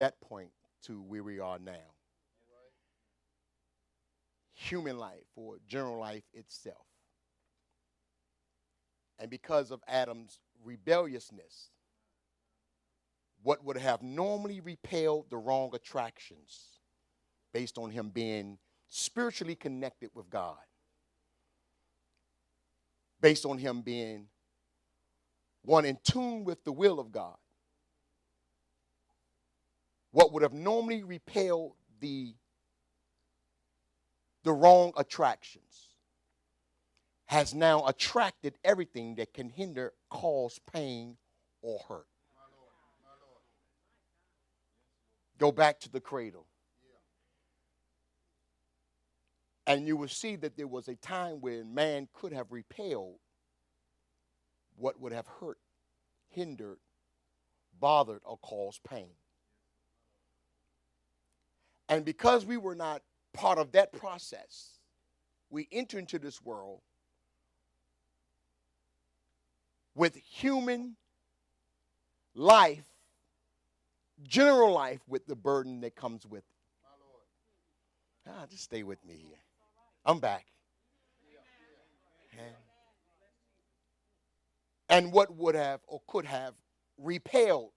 that point to where we are now. Human life or general life itself. And because of Adam's rebelliousness, what would have normally repelled the wrong attractions based on him being spiritually connected with God, based on him being one in tune with the will of God, what would have normally repelled the wrong attractions has now attracted everything that can hinder, cause pain, or hurt. Go back to the cradle. And you will see that there was a time when man could have repelled what would have hurt, hindered, bothered, or caused pain. And because we were not part of that process, we enter into this world with human life, general life, with the burden that comes with it. Just stay with me here. I'm back. And what would have or could have repelled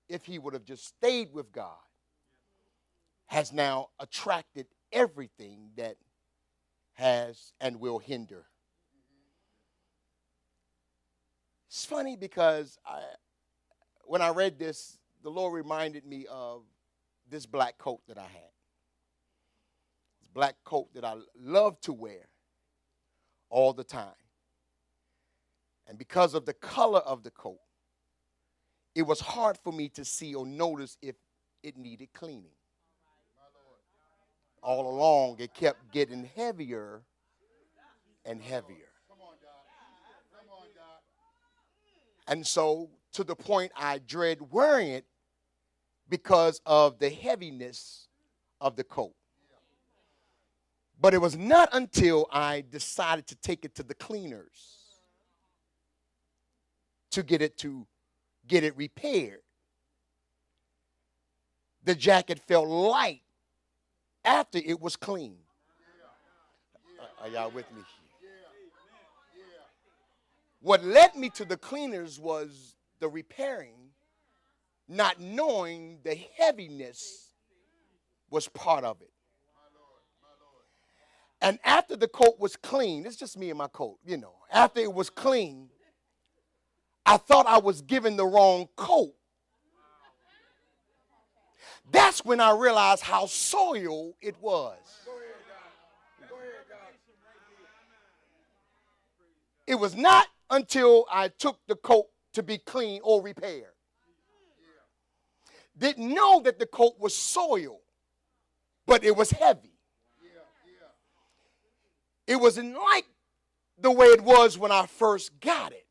if he would have just stayed with God has now attracted everything that has and will hinder. It's funny because when I read this, the Lord reminded me of this black coat that I had. This black coat that I love to wear all the time. And because of the color of the coat, it was hard for me to see or notice if it needed cleaning. All along, it kept getting heavier and heavier. And so, to the point I dread wearing it because of the heaviness of the coat. But it was not until I decided to take it to the cleaners to get it repaired. The jacket felt light after it was clean. Are y'all with me? What led me to the cleaners was the repairing, not knowing the heaviness was part of it. And after the coat was clean, it's just me and my coat, after it was clean, I thought I was given the wrong coat. That's when I realized how soiled it was. It was not until I took the coat to be clean or repaired. Didn't know that the coat was soiled, but it was heavy. It wasn't like the way it was when I first got it.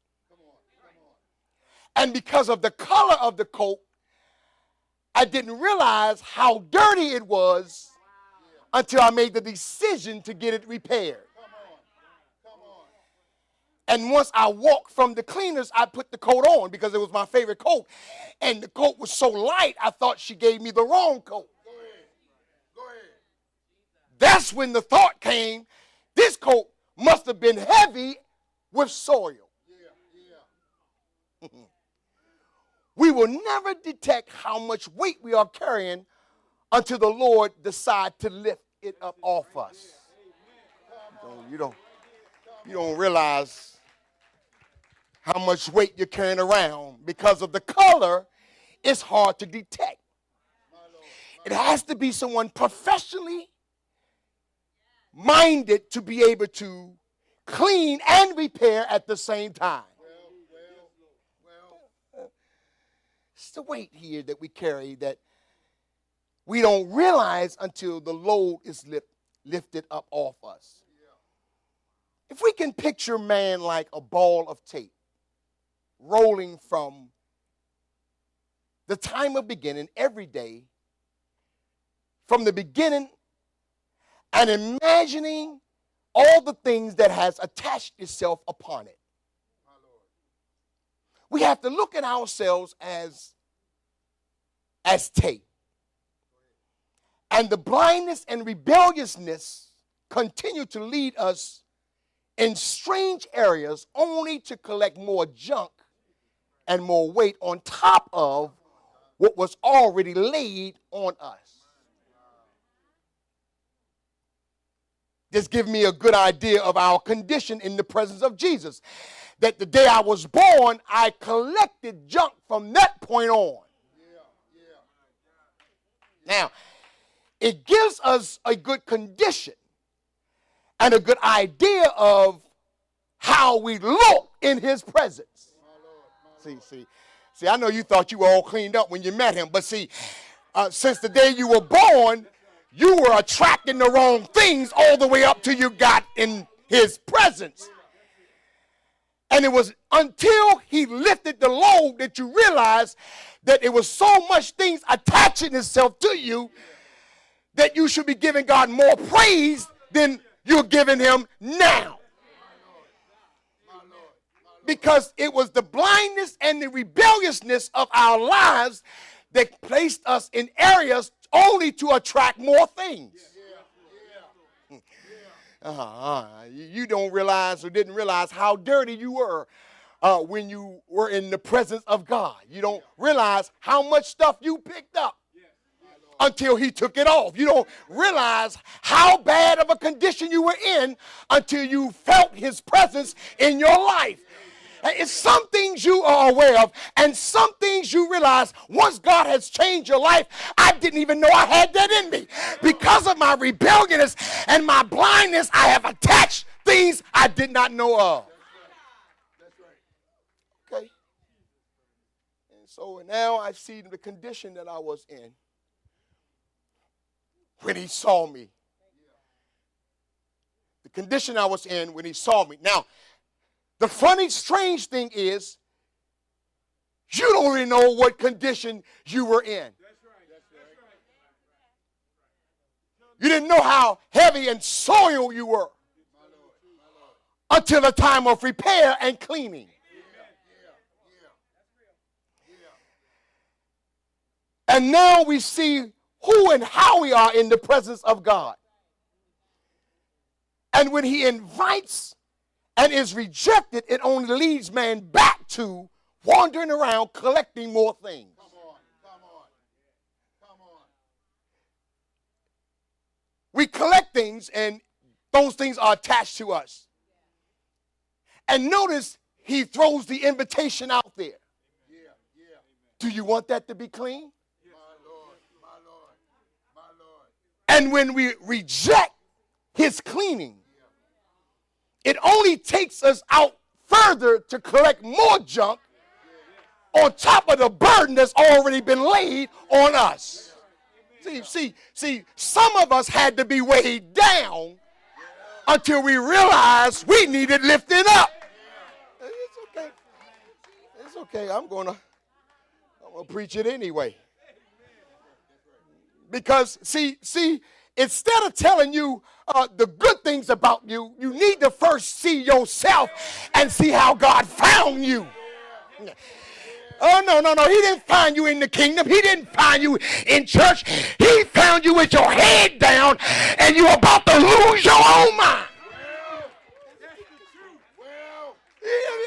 And because of the color of the coat, I didn't realize how dirty it was until I made the decision to get it repaired. And once I walked from the cleaners, I put the coat on because it was my favorite coat. And the coat was so light, I thought she gave me the wrong coat. Go ahead. That's when the thought came, this coat must have been heavy with soil. We will never detect how much weight we are carrying until the Lord decides to lift it up off us. You don't realize how much weight you're carrying around because of the color. It's hard to detect. It has to be someone professionally minded to be able to clean and repair at the same time. It's the weight here that we carry that we don't realize until the load is lifted up off us. If we can picture man like a ball of tape rolling from the time of beginning every day, from the beginning, and imagining all the things that has attached itself upon it. We have to look at ourselves as tape. And the blindness and rebelliousness continue to lead us in strange areas only to collect more junk and more weight on top of what was already laid on us. This gives me a good idea of our condition in the presence of Jesus. That the day I was born, I collected junk from that point on. Now, it gives us a good condition and a good idea of how we look in his presence. See, I know you thought you were all cleaned up when you met him, but see, since the day you were born, you were attracting the wrong things all the way up till you got in his presence. And it was until he lifted the load that you realized that it was so much things attaching itself to you that you should be giving God more praise than you're giving him now. Because it was the blindness and the rebelliousness of our lives that placed us in areas only to attract more things. You don't realize or didn't realize how dirty you were when you were in the presence of God. You don't realize how much stuff you picked up until he took it off. You don't realize how bad of a condition you were in until you felt his presence in your life. It's some things you are aware of and some things you realize once God has changed your life, I didn't even know I had that in me. Because of my rebelliousness and my blindness, I have attached things I did not know of. Okay. And so now I see the condition that I was in when he saw me. The condition I was in when he saw me. Now, the funny, strange thing is, you don't really know what condition you were in. You didn't know how heavy and soiled you were until the time of repair and cleaning. And now we see who and how we are in the presence of God. And when he invites and is rejected, it only leads man back to wandering around collecting more things. Come on. We collect things and those things are attached to us. And notice he throws the invitation out there. Do you want that to be clean? And when we reject his cleaning, it only takes us out further to collect more junk on top of the burden that's already been laid on us. See, some of us had to be weighed down until we realized we needed lifting up. It's okay. I'm gonna preach it anyway. Because see, instead of telling you the good things about you, you need to first see yourself and see how God found you. Oh, no. He didn't find you in the kingdom. He didn't find you in church. He found you with your head down and you're about to lose your own mind.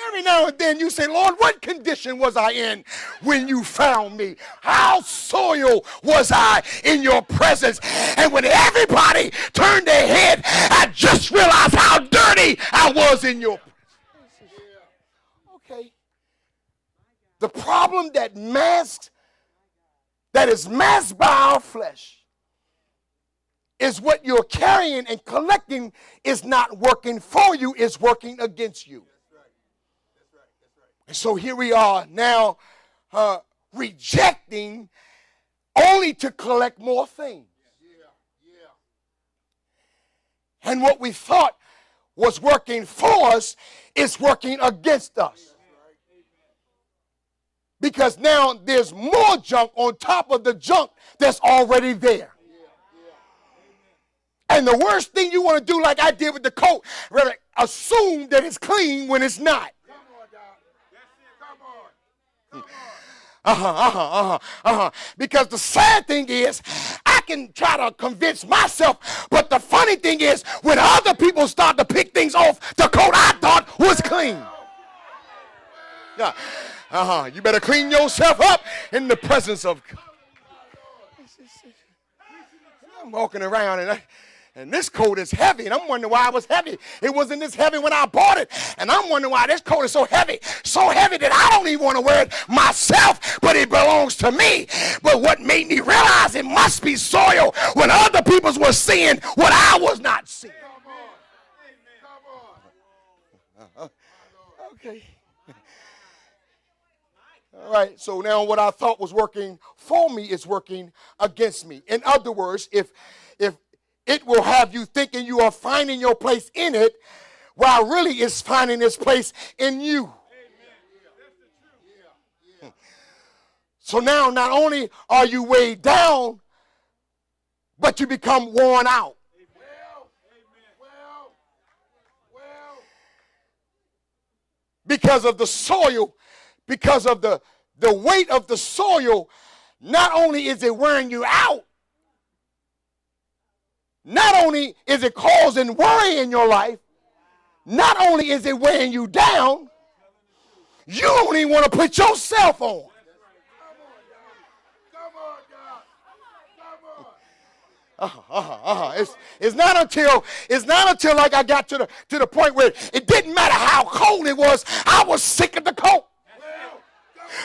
Every now and then you say, Lord, what condition was I in when you found me? How soiled was I in your presence? And when everybody turned their head, I just realized how dirty I was in your presence. Okay. The problem that is masked by our flesh is what you're carrying and collecting is not working for you, it's working against you. And so here we are now rejecting only to collect more things. And what we thought was working for us is working against us. Because now there's more junk on top of the junk that's already there. And the worst thing you want to do, like I did with the coat, really assume that it's clean when it's not. Because the sad thing is, I can try to convince myself, but the funny thing is, when other people start to pick things off, the coat I thought was clean. Yeah. You better clean yourself up in the presence of God. I'm walking around and this coat is heavy, and I'm wondering why it was heavy. It wasn't this heavy when I bought it, and I'm wondering why this coat is so heavy that I don't even want to wear it myself, but it belongs to me. But what made me realize it must be soil when other people were seeing what I was not seeing. Okay. All right, so now what I thought was working for me is working against me. In other words, if it will have you thinking you are finding your place in it, while really it's finding its place in you. So now not only are you weighed down, but you become worn out. Because of the soil, because of the weight of the soil, not only is it wearing you out, not only is it causing worry in your life, not only is it weighing you down, you don't even want to put yourself on. It's not until like I got to the point where it didn't matter how cold it was, I was sick of the cold.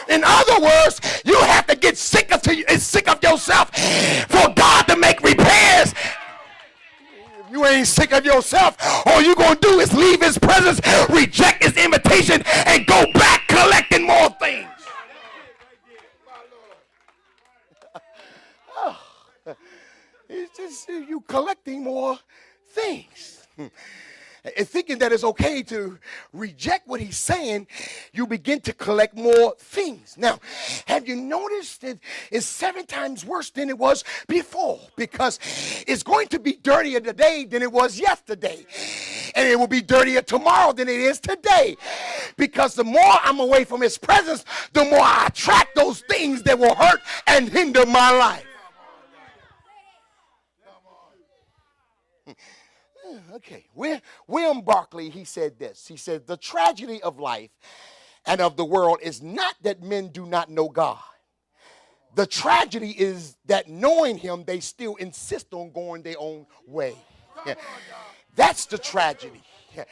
In other words, you have to get sick of yourself for God to make repairs. If you ain't sick of yourself, all you're going to do is leave his presence, reject his invitation, and go back collecting more things. It's just you collecting more things. And thinking that it's okay to reject what he's saying, you begin to collect more things. Now, have you noticed that it's 7 times worse than it was before? Because it's going to be dirtier today than it was yesterday. And it will be dirtier tomorrow than it is today. Because the more I'm away from his presence, the more I attract those things that will hurt and hinder my life. Okay, William Barclay, he said this. He said, the tragedy of life and of the world is not that men do not know God. The tragedy is that knowing him, they still insist on going their own way. Yeah. That's the tragedy. Yeah.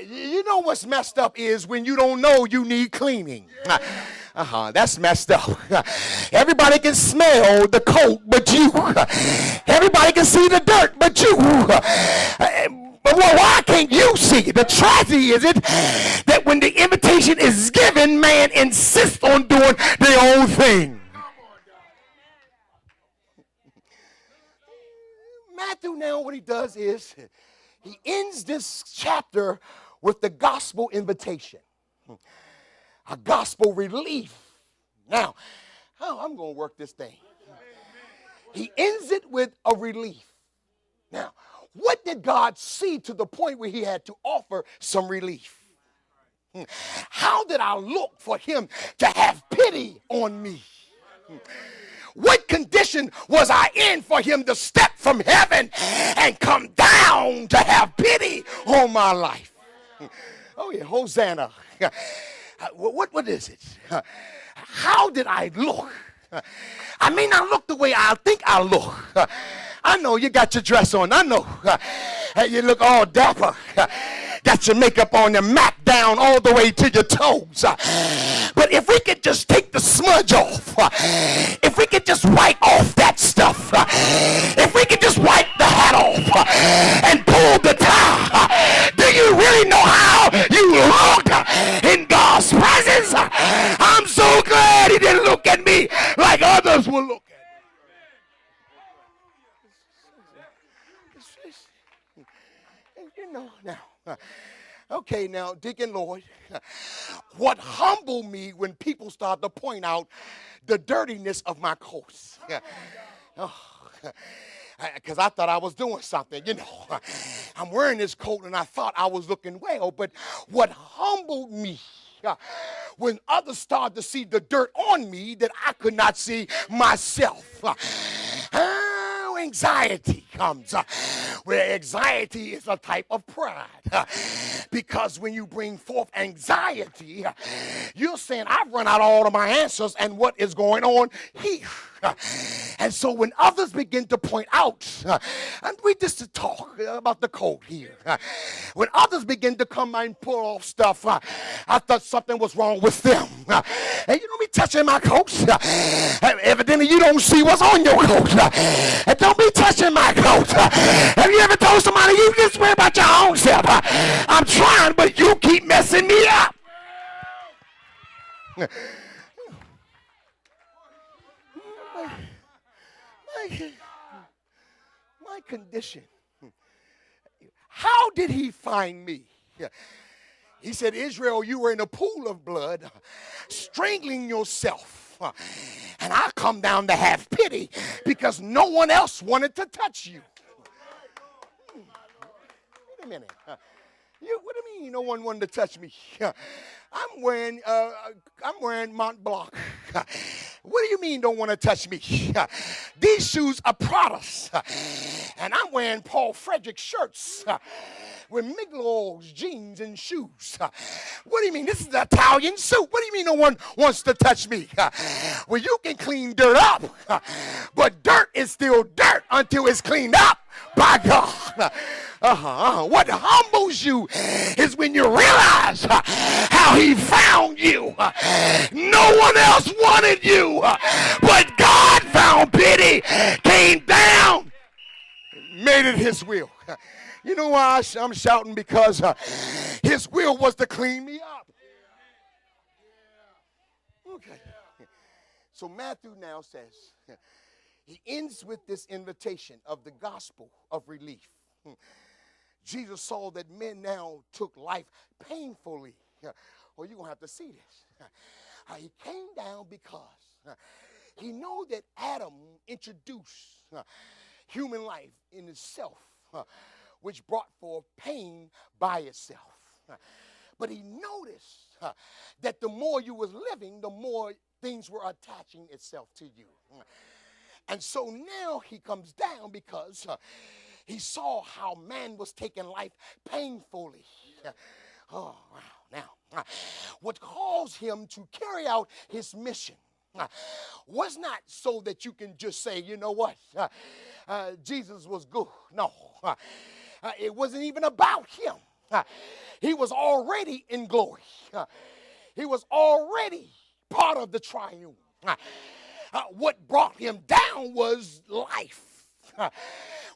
You know what's messed up is when you don't know you need cleaning. That's messed up. Everybody can smell the coat but you. Everybody can see the dirt but you. But why can't you see? The tragedy is it that when the invitation is given, man insists on doing their own thing. Matthew now what he does is he ends this chapter with the gospel invitation. A gospel relief. Now, I'm going to work this thing. He ends it with a relief. Now, what did God see to the point where he had to offer some relief? How did I look for him to have pity on me? What condition was I in for him to step from heaven and come down to have pity on my life? Oh yeah, Hosanna. What is it? How did I look? I may not look the way I think I look. I know you got your dress on. I know you look all dapper. Got your makeup on, your mat down all the way to your toes. But if we could just take the smudge off, if we could just wipe off that stuff, if we could just wipe the hat off and pull the tie, do you really know how you look in God's presence? I'm so glad he didn't look at me like others will look at me. You know now. Okay, now, Deacon Lloyd, what humbled me when people start to point out the dirtiness of my coats. Because I thought I was doing something, you know. I'm wearing this coat and I thought I was looking well, but what humbled me when others started to see the dirt on me that I could not see myself. anxiety comes, where anxiety is a type of pride. Because when you bring forth anxiety, you're saying, I've run out all of my answers and what is going on here. And so when others begin to point out, and we just talk about the code here, when others begin to come and pull off stuff, I thought something was wrong with them. And you don't be touching my coat. Evidently you don't see what's on your coat. And don't be touching my coat. Have you ever told somebody, you just worry about your own self? I'm trying, but you keep messing me up. My condition. How did he find me? He said, Israel, you were in a pool of blood, strangling yourself. And I come down to have pity because no one else wanted to touch you. Wait a minute. What do you mean no one wanted to touch me? I'm wearing Mont Blanc. What do you mean don't want to touch me? These shoes are Prada's. And I'm wearing Paul Frederick shirts with Miglos jeans and shoes. What do you mean? This is an Italian suit. What do you mean no one wants to touch me? Well, you can clean dirt up, but dirt is still dirt until it's cleaned up by God. What humbles you is when you realize how he found you. No one else wanted you, but God found pity, came down, made it his will. You know why I'm shouting? Because his will was to clean me up. Okay. So Matthew now says, he ends with this invitation of the gospel of relief. Jesus saw that men now took life painfully. Well, you're going to have to see this. He came down because he knew that Adam introduced human life in itself, which brought forth pain by itself. But he noticed that the more you was living, the more things were attaching itself to you. And so now he comes down because he saw how man was taking life painfully. Oh, wow. Now, what caused him to carry out his mission was not so that you can just say, you know what, Jesus was good. No, it wasn't even about him. He was already in glory. He was already part of the triune. What brought him down was life.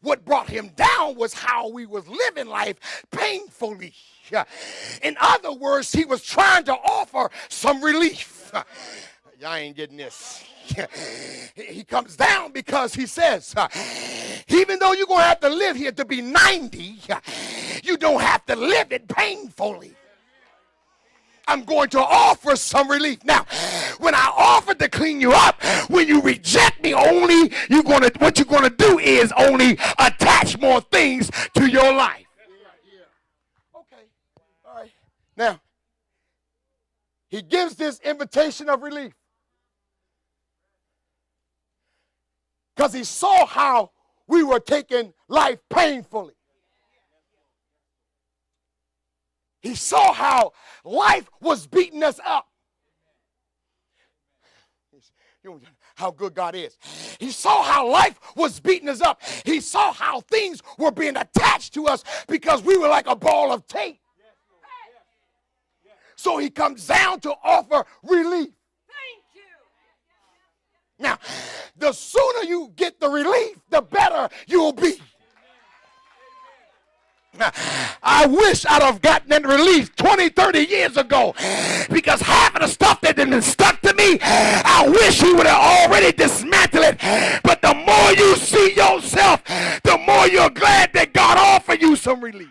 What brought him down was how we was living life painfully. In other words, he was trying to offer some relief. Y'all ain't getting this. He comes down because he says, even though you're going to have to live here to be 90, you don't have to live it painfully. I'm going to offer some relief. Now, when I offer to clean you up, when you reject me, what you're going to do is only attach more things to your life. Okay. All right. Now, he gives this invitation of relief because he saw how we were taking life painfully. He saw how life was beating us up. How good God is. He saw how life was beating us up. He saw how things were being attached to us because we were like a ball of tape. So he comes down to offer relief. Thank you. Now, the sooner you get the relief, the better you'll be. I wish I'd have gotten that relief 20, 30 years ago because half of the stuff that had been stuck to me, I wish he would have already dismantled it. But the more you see yourself, the more you're glad that God offered you some relief.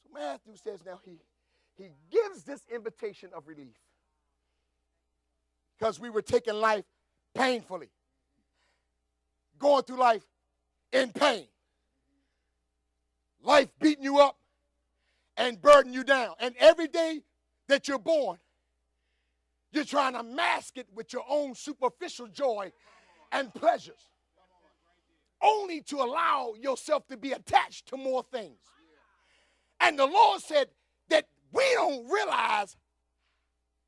So Matthew says now he gives this invitation of relief because we were taking life painfully. Going through life in pain. Life beating you up and burdening you down. And every day that you're born, You're trying to mask it with your own superficial joy and pleasures, only to allow yourself to be attached to more things. And the Lord said that we don't realize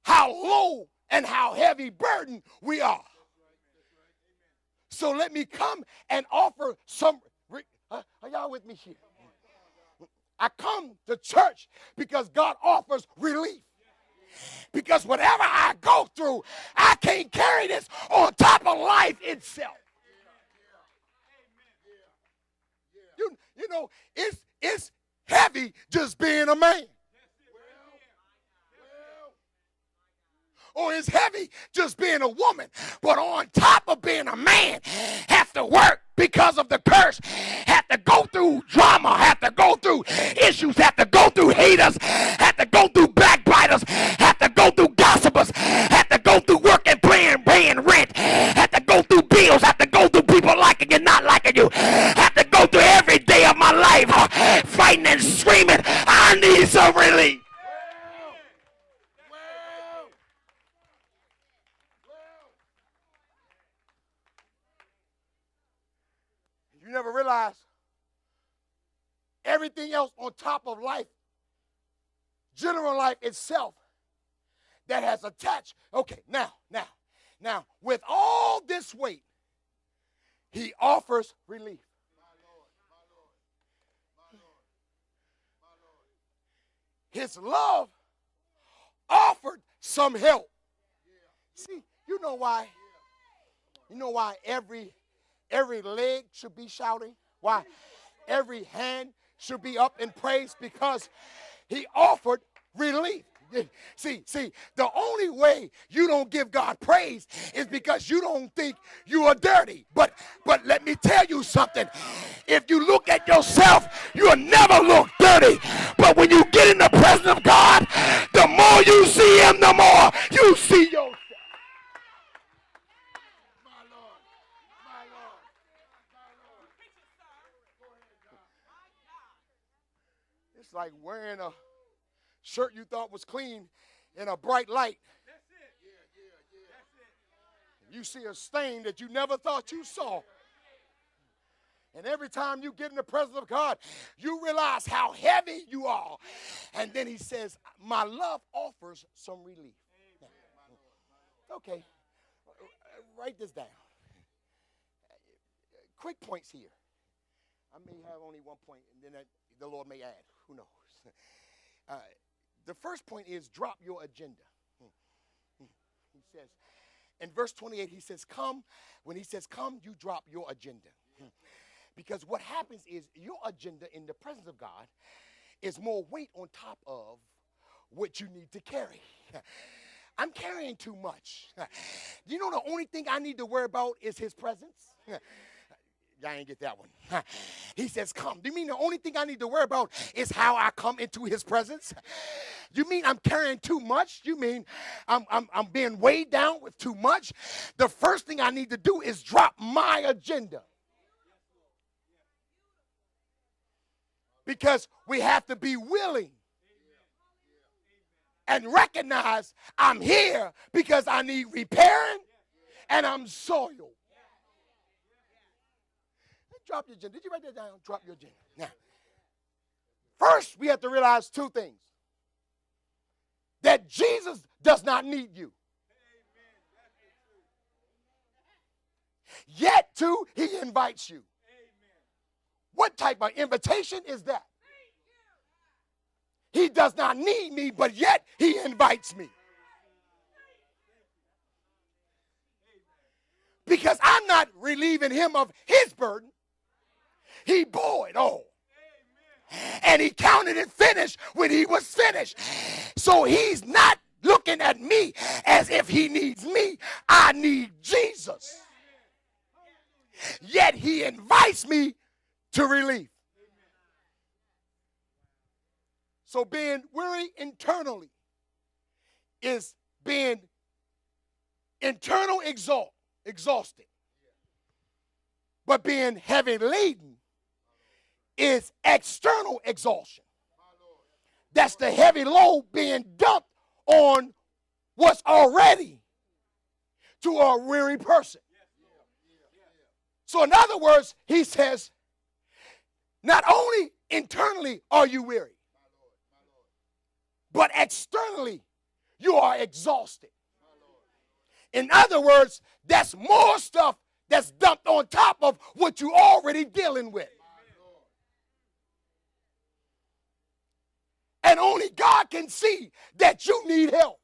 how low and how heavy burden we are. So let me come and offer some. Are y'all with me here? I come to church because God offers relief. Because whatever I go through, I can't carry this on top of life itself. You know, it's heavy just being a man. Or it's heavy just being a woman. But on top of being a man, have to work because of the curse, have to go through drama, have to go through issues, have to go through haters, have to go through backbiters, have to go through gossipers, have to go through working, paying rent, have to go through bills, have to go through people liking you, not liking you, have to go through every day of my life fighting and screaming, I need some relief. You never realize everything else on top of life, general life itself, that has attached. Okay, now, with all this weight, he offers relief. His love offered some help. See, you know why every leg should be shouting? Why every hand should be up in praise? Because he offered relief. See, the only way you don't give God praise is because you don't think you are dirty. But let me tell you something. If you look at yourself, you'll never look dirty. But when you get in the presence of God, the more you see him, the more you see yourself. It's like wearing a shirt you thought was clean in a bright light. You see a stain that you never thought you saw. And every time you get in the presence of God, you realize how heavy you are. And then he says, my love offers some relief. Okay, write this down. Quick points here. I may have only one point, and then the Lord may add. Who knows? The first point is drop your agenda. He says, in verse 28, he says, come. When he says come, you drop your agenda. Because what happens is your agenda in the presence of God is more weight on top of what you need to carry. I'm carrying too much. You know the only thing I need to worry about is his presence? Y'all ain't get that one. He says, come. Do you mean the only thing I need to worry about is how I come into his presence? You mean I'm carrying too much? You mean I'm being weighed down with too much? The first thing I need to do is drop my agenda. Because we have to be willing and recognize I'm here because I need repairing and I'm soiled. Drop your agenda. Did you write that down? Drop your agenda. Now, first we have to realize two things. That Jesus does not need you. Yet, too, he invites you. What type of invitation is that? He does not need me, but yet he invites me. Because I'm not relieving him of his burden. He bore it all. And he counted it finished when he was finished. So he's not looking at me as if he needs me. I need Jesus. Yet he invites me to relief. So being weary internally is being internal exhausted. But being heavy laden is external exhaustion. That's the heavy load being dumped on what's already to a weary person. So in other words, he says, not only internally are you weary, but externally you are exhausted. In other words, that's more stuff that's dumped on top of what you're already dealing with. And only God can see that you need help.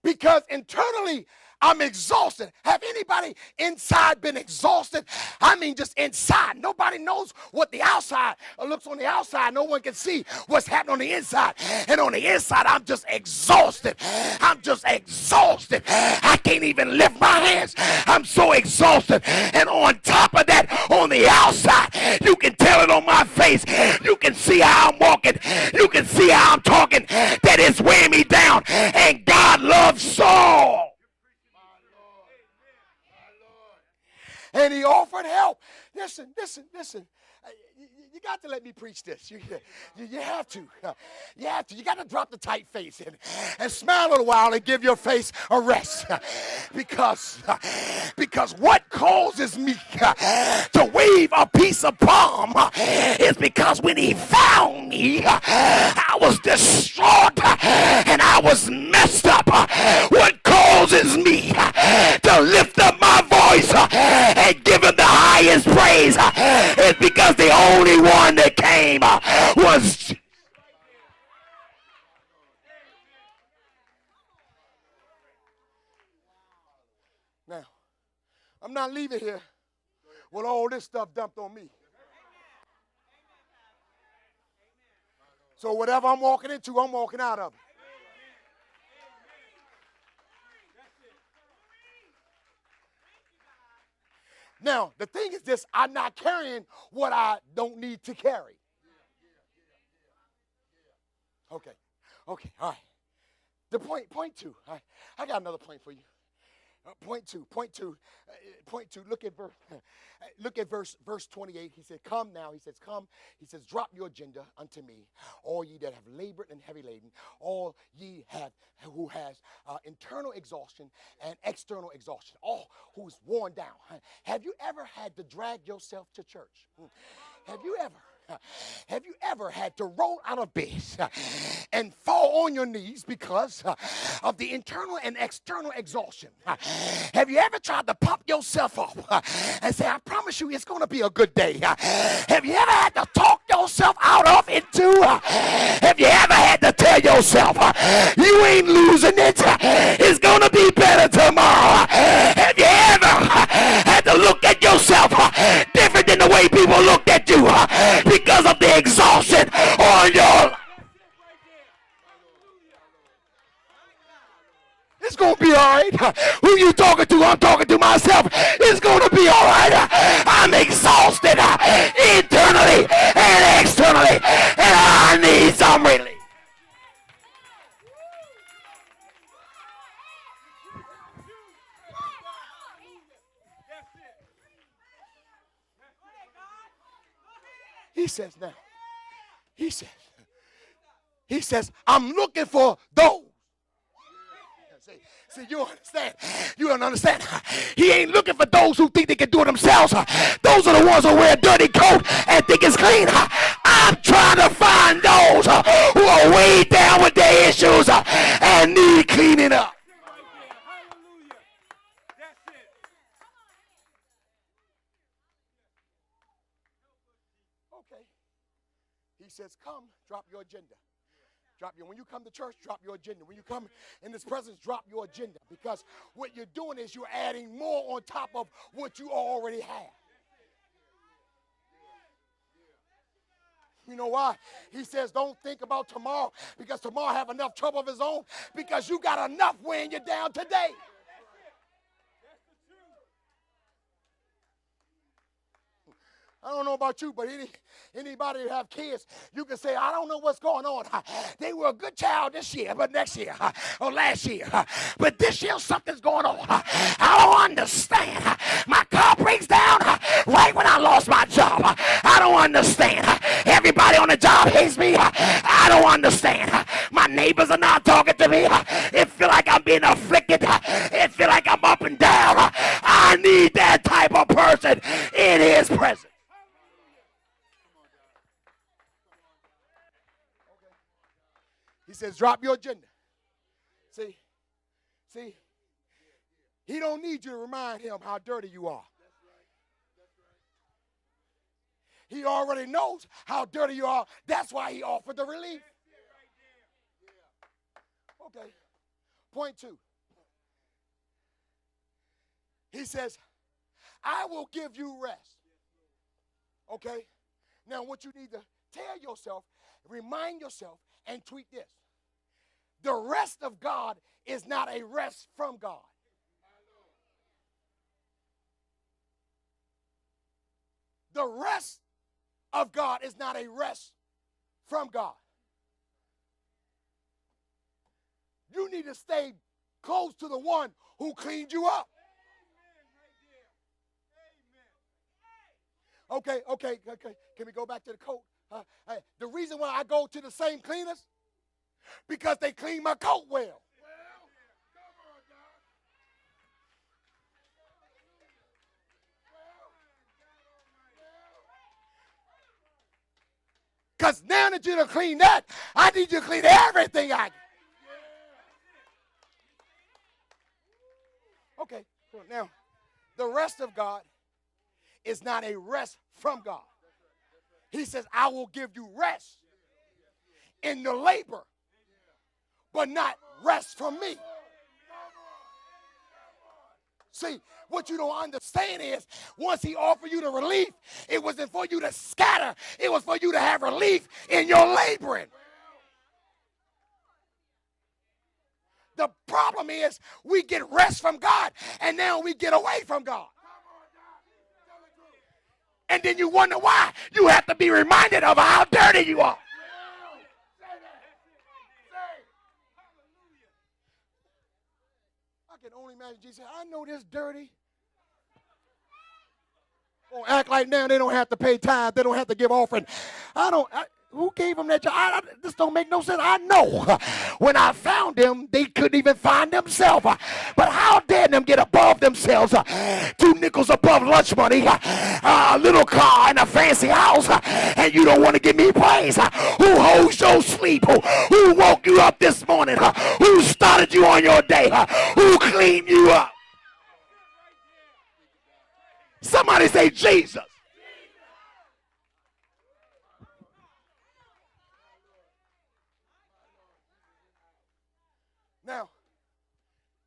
Because internally, I'm exhausted. Have anybody inside been exhausted? I mean, just inside. Nobody knows what the outside looks on the outside. No one can see what's happening on the inside. And on the inside, I'm just exhausted. I'm just exhausted. I can't even lift my hands. I'm so exhausted. And on top of that, on the outside, you can tell it on my face. You can see how I'm walking. You can see how I'm talking. That it's weighing me down. And God loves so. And he offered help. Listen. You got to let me preach this. You have to. You have to. You got to drop the tight face and smile a little while and give your face a rest. Because what causes me to wave a piece of palm is because when he found me, I was distraught and I was messed up. What causes me to lift up my voice and give him the highest praise is because the only one that came was now. I'm not leaving here with all this stuff dumped on me. So whatever I'm walking into, I'm walking out of it. Now, the thing is this, I'm not carrying what I don't need to carry. Okay, all right. The point two, I got another point for you. Point two. Look at verse 28. He said, come now. He says, come. He says, drop your agenda unto me, all ye that have labored and heavy laden, all ye have who has internal exhaustion and external exhaustion, all who's worn down. Have you ever had to drag yourself to church? Have you ever had to roll out of bed and fall on your knees because of the internal and external exhaustion? Have you ever tried to pump yourself up and say, I promise you it's going to be a good day? Have you ever had to talk yourself out of it too? Have you ever had to tell yourself, you ain't losing it, it's going to be better tomorrow? Have you ever had to look at yourself different than the way people looked at you because of the exhaustion on your life? It's going to be all right. Who you talking to? I'm talking to myself. It's going to be all right. I'm exhausted internally and externally, and I need some relief. He says, I'm looking for those. See, you understand. You don't understand. He ain't looking for those who think they can do it themselves. Those are the ones who wear a dirty coat and think it's clean. I'm trying to find those who are way down with their issues and need cleaning up. Okay. He says, come, drop your agenda. When you come to church, drop your agenda. When you come in this presence, drop your agenda. Because what you're doing is you're adding more on top of what you already have. You know why? He says, don't think about tomorrow, because tomorrow have enough trouble of his own, because you got enough weighing you down today. I don't know about you, but anybody that have kids, you can say, I don't know what's going on. They were a good child this year, but next year, or last year. But this year, something's going on. I don't understand. My car breaks down right when I lost my job. I don't understand. Everybody on the job hates me. I don't understand. My neighbors are not talking to me. It feel like I'm being afflicted. It feel like I'm up and down. I need that type of person in his presence. He says, drop your agenda. See, he don't need you to remind him how dirty you are. He already knows how dirty you are. That's why he offered the relief. Okay. Point 2. He says, I will give you rest. Okay? Now, what you need to tell yourself, remind yourself, and tweet this. The rest of God is not a rest from God. The rest of God is not a rest from God. You need to stay close to the one who cleaned you up. Okay. Can we go back to the coat? The reason why I go to the same cleaners, because they clean my coat well. Because now that you done clean that, I need you to clean everything I get. Okay, now, the rest of God is not a rest from God. He says, I will give you rest in the labor, but not rest from me. See, what you don't understand is, once he offered you the relief, it wasn't for you to scatter. It was for you to have relief in your laboring. The problem is, we get rest from God, and now we get away from God. And then you wonder why. You have to be reminded of how dirty you are. I can only imagine Jesus. I know this dirty. Oh, act like now they don't have to pay tithe. They don't have to give offering. Who gave them that job? This don't make no sense. I know. When I found them, they couldn't even find themselves. But how dare them get above themselves? 2 nickels above lunch money, a little car and a fancy house, and you don't want to give me praise. Who holds your sleep? Who woke you up this morning? Who started you on your day? Who cleaned you up? Somebody say Jesus.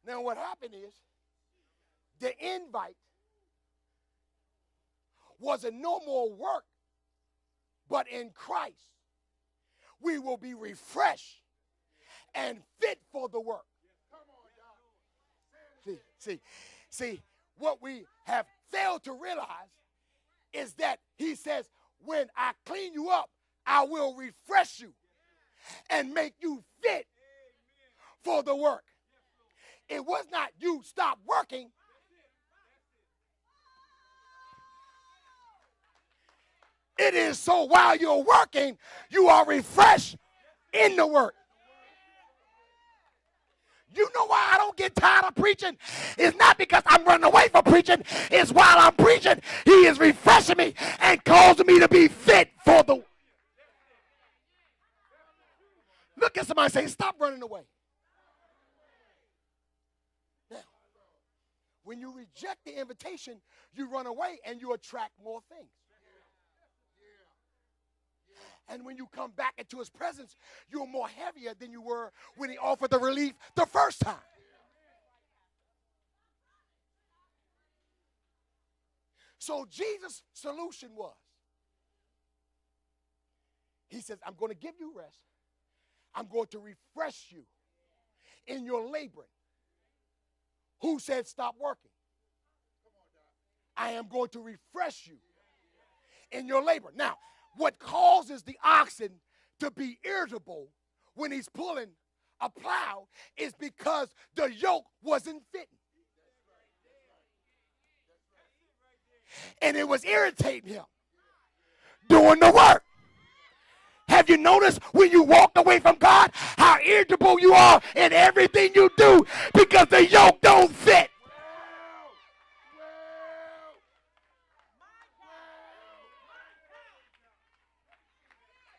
Now what happened is, the invite wasn't no more work, but in Christ we will be refreshed and fit for the work. See, what we have failed to realize is that he says, when I clean you up, I will refresh you and make you fit for the work. It was not you stop working. It is so while you're working, you are refreshed in the work. You know why I don't get tired of preaching? It's not because I'm running away from preaching. It's while I'm preaching, he is refreshing me and causing me to be fit for the. Look at somebody and say, stop running away. Now, when you reject the invitation, you run away and you attract more things. And when you come back into his presence, you're more heavier than you were when he offered the relief the first time. So Jesus' solution was, he says, I'm going to give you rest. I'm going to refresh you in your laboring. Who said stop working? I am going to refresh you in your labor. Now, what causes the oxen to be irritable when he's pulling a plow is because the yoke wasn't fitting. and it was irritating him doing the work. Have you noticed when you walked away from God how irritable you are in everything you do because the yoke don't fit?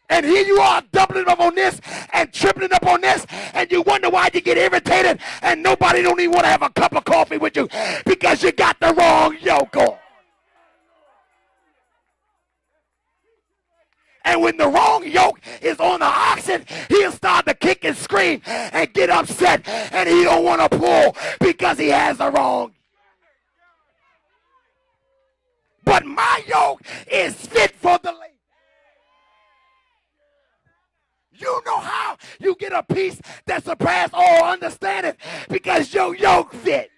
And here you are doubling up on this and tripling up on this, and you wonder why you get irritated and nobody don't even want to have a cup of coffee with you because you got the wrong yoke on. And when the wrong yoke is on the oxen, he'll start to kick and scream and get upset, and he don't want to pull because he has the wrong. But my yoke is fit for the labor. You know how you get a peace that surpasses all understanding because your yoke fit.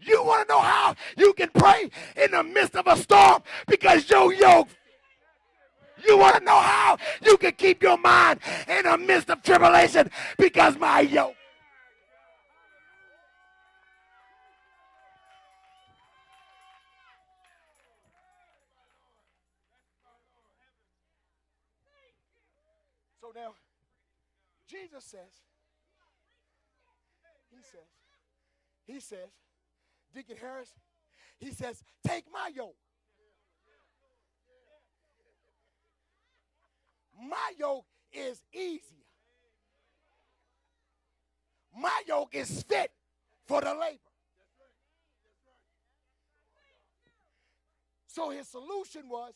You want to know how you can pray in the midst of a storm because your yoke. You want to know how you can keep your mind in the midst of tribulation because my yoke. So now, Jesus says, he says, Deacon Harris, he says, take my yoke. My yoke is easier. My yoke is fit for the labor. So his solution was,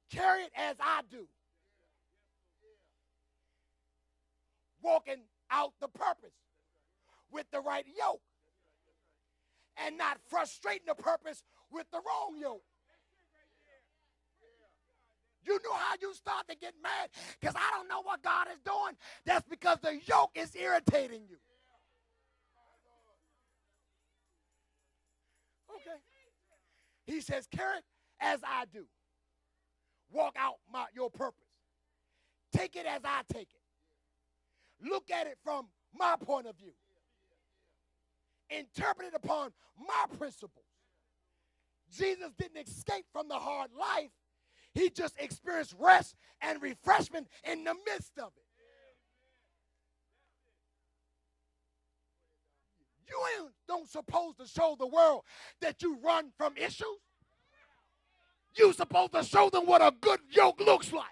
carry it as I do. Walking out the purpose with the right yoke and not frustrating the purpose with the wrong yoke. You know how you start to get mad because I don't know what God is doing. That's because the yoke is irritating you. Okay. He says, carry it as I do. Walk out your purpose. Take it as I take it. Look at it from my point of view. Interpret it upon my principles. Jesus didn't escape from the hard life. He just experienced rest and refreshment in the midst of it. You don't supposed to show the world that you run from issues. You're supposed to show them what a good yoke looks like.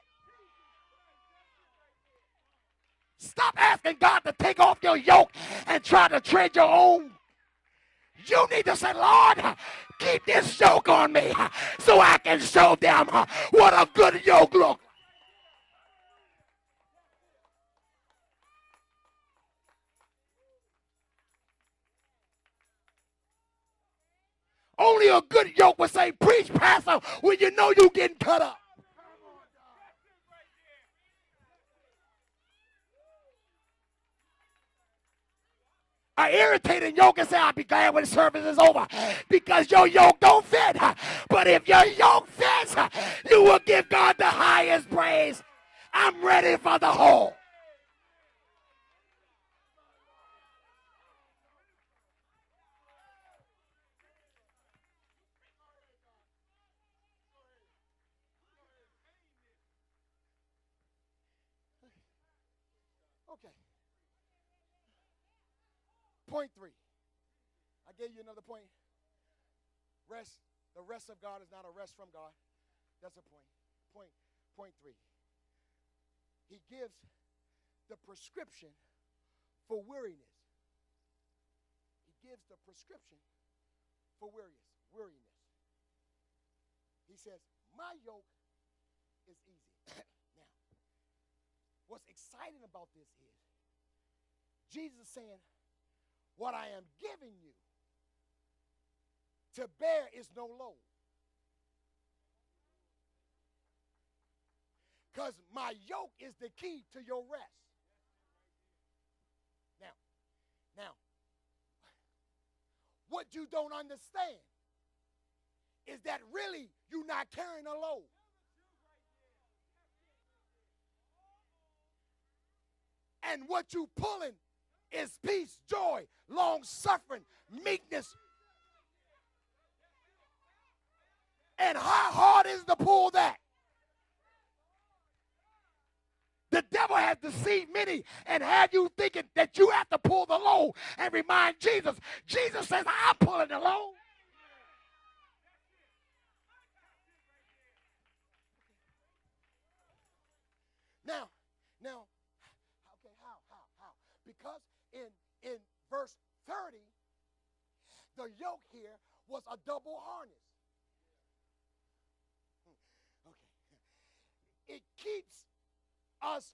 Stop asking God to take off your yoke and try to tread your own. You need to say, Lord, keep this yoke on me so I can show them what a good yoke looks like. Only a good yoke would say, preach, pastor, when you know you're getting cut up. An irritating yoke and say, I'll be glad when the service is over because your yoke don't fit. But if your yoke fits, you will give God the highest praise. I'm ready for the whole. Okay. Point 3. I gave you another point. Rest. The rest of God is not a rest from God. That's a point. Point 3. He gives the prescription for weariness. He gives the prescription for weariness. He says, my yoke is easy. Now, what's exciting about this is Jesus saying, what I am giving you to bear is no load. Because my yoke is the key to your rest. Now, what you don't understand is that really you're not carrying a load. And what you pulling is peace, joy, long suffering, meekness. And how hard is to pull that? The devil has deceived many and had you thinking that you have to pull the load and remind Jesus. Jesus says, I'm pulling the load. Now, okay, how? Because in verse 30, the yoke here was a double harness. Okay. It keeps us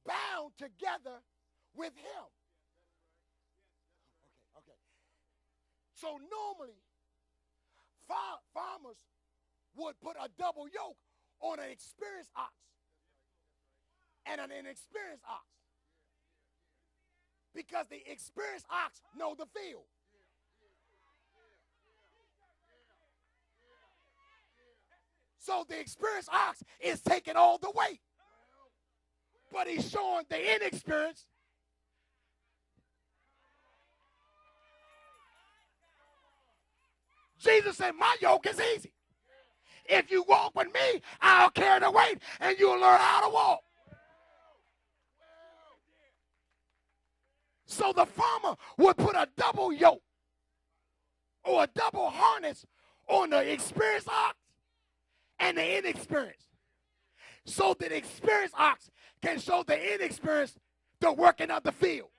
bound together with him. Okay. So normally, farmers would put a double yoke on an experienced ox and an inexperienced ox, because the experienced ox know the field. So the experienced ox is taking all the weight, but he's showing the inexperienced. Jesus said, my yoke is easy. If you walk with me, I'll carry the weight and you'll learn how to walk. So the farmer would put a double yoke or a double harness on the experienced ox and the inexperienced, so that the experienced ox can show the inexperienced the working of the field.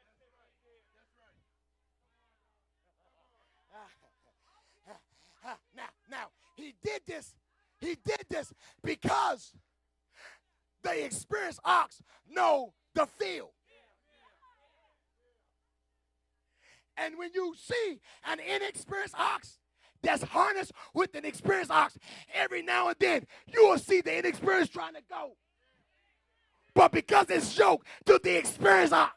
Now, he did this because the experienced ox know the field. And when you see an inexperienced ox that's harnessed with an experienced ox, every now and then you will see the inexperienced trying to go. But because it's yoked to the experienced ox,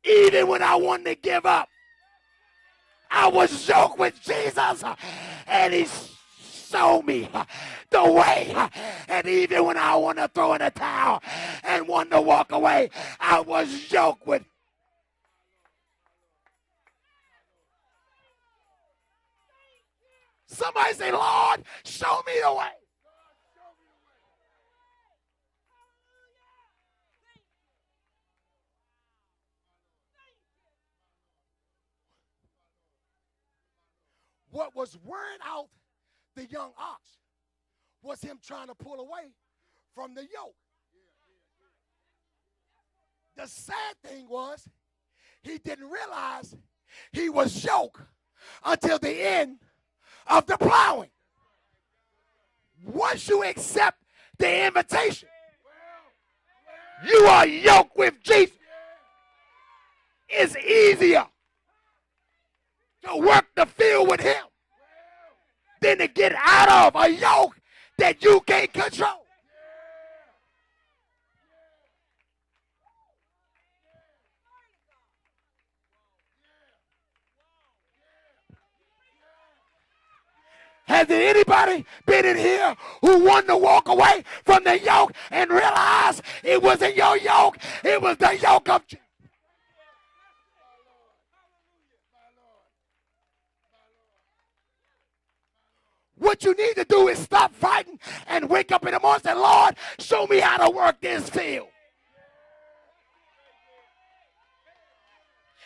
even when I wanted to give up, I was yoked with Jesus, and he showed me the way. And even when I want to throw in a towel and want to walk away, I was yoked with. Somebody say, Lord, show me the way. What was wearing out the young ox was him trying to pull away from the yoke. The sad thing was, he didn't realize he was yoked until the end of the plowing. Once you accept the invitation, you are yoked with Jesus. It's easier to work the field with him than to get out of a yoke that you can't control. Has there anybody been in here who wanted to walk away from the yoke and realize it wasn't your yoke, it was the yoke of Jesus? What you need to do is stop fighting and wake up in the morning and say, Lord, show me how to work this field.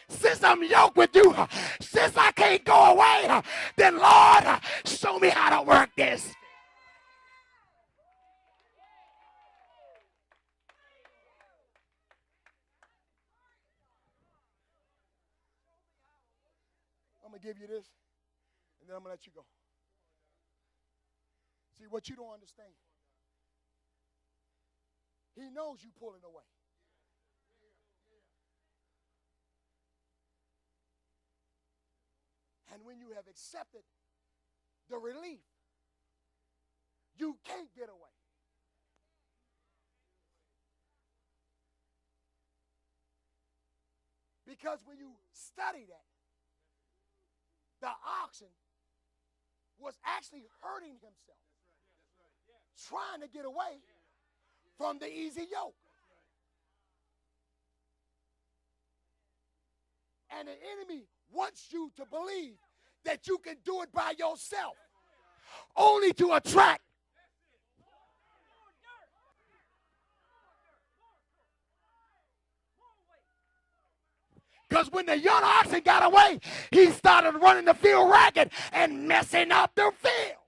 Since I'm yoked with you, since I can't go away, then Lord, show me how to work this. I'm going to give you this, and then I'm going to let you go. See, what you don't understand, he knows you pulling away. And when you have accepted the relief, you can't get away. Because when you study that, the oxen was actually hurting himself, trying to get away from the easy yoke. And the enemy wants you to believe that you can do it by yourself, only to attract. Because when the young oxen got away, he started running the field ragged and messing up the field.